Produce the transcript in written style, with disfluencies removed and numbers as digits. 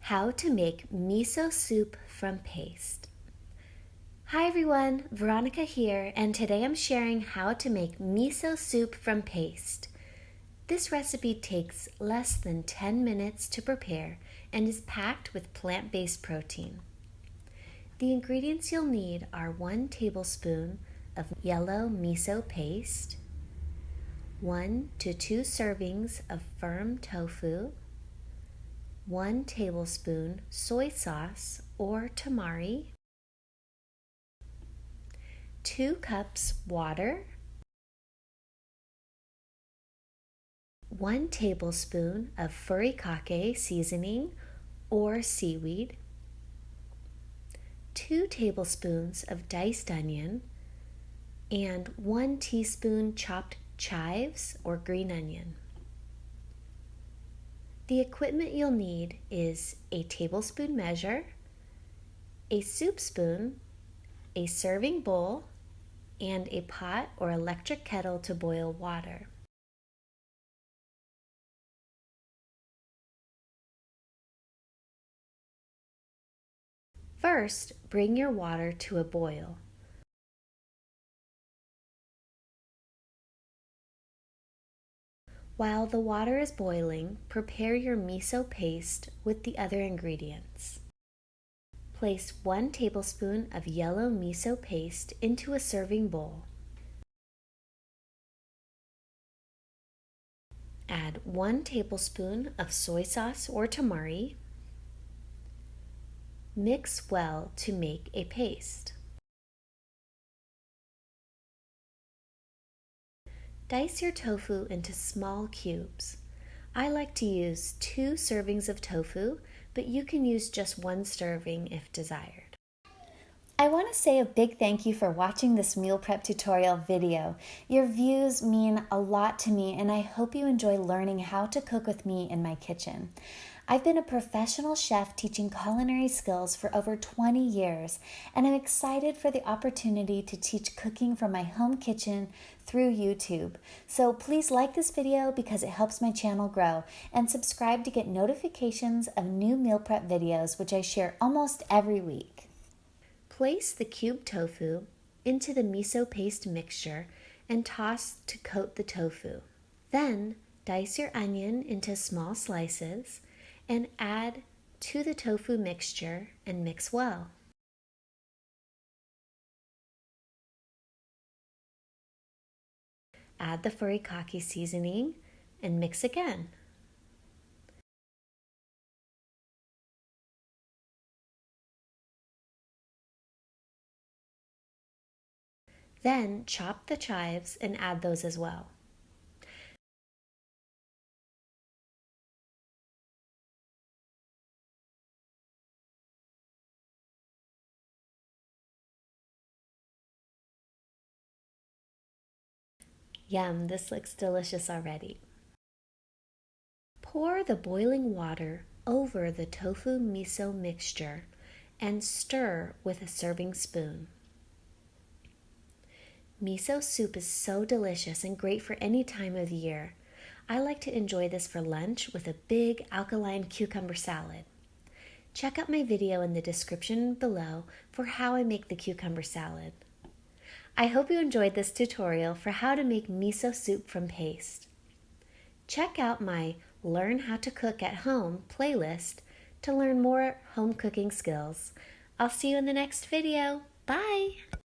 How to make miso soup from paste. Hi everyone, Veronica here, and today I'm sharing how to make miso soup from paste. This recipe takes less than 10 minutes to prepare and is packed with plant-based protein. The ingredients you'll need are 1 tablespoon of yellow miso paste, 1 to 2 servings of firm tofu, 1 tablespoon soy sauce or tamari, 2 cups water, 1 tablespoon of furikake seasoning or seaweed, 2 tablespoons of diced onion, and 1 teaspoon chopped chives or green onion. The equipment you'll need is a tablespoon measure, a soup spoon, a serving bowl, and a pot or electric kettle to boil water. First, bring your water to a boil. While the water is boiling, prepare your miso paste with the other ingredients. Place 1 tablespoon of yellow miso paste into a serving bowl. Add 1 tablespoon of soy sauce or tamari. Mix well to make a paste. Dice your tofu into small cubes. I like to use 2 servings of tofu, but you can use just 1 serving if desired. I want to say a big thank you for watching this meal prep tutorial video. Your views mean a lot to me, and I hope you enjoy learning how to cook with me in my kitchen. I've been a professional chef teaching culinary skills for over 20 years, and I'm excited for the opportunity to teach cooking from my home kitchen through YouTube. So please like this video because it helps my channel grow, and subscribe to get notifications of new meal prep videos, which I share almost every week. Place the cubed tofu into the miso paste mixture and toss to coat the tofu. Then dice your onion into small slices and add to the tofu mixture and mix well. Add the furikake seasoning and mix again. Then chop the chives and add those as well. Yum, this looks delicious already. Pour the boiling water over the tofu miso mixture and stir with a serving spoon. Miso soup is so delicious and great for any time of year. I like to enjoy this for lunch with a big alkaline cucumber salad. Check out my video in the description below for how I make the cucumber salad. I hope you enjoyed this tutorial for how to make miso soup from paste. Check out my Learn How to Cook at Home playlist to learn more home cooking skills. I'll see you in the next video. Bye!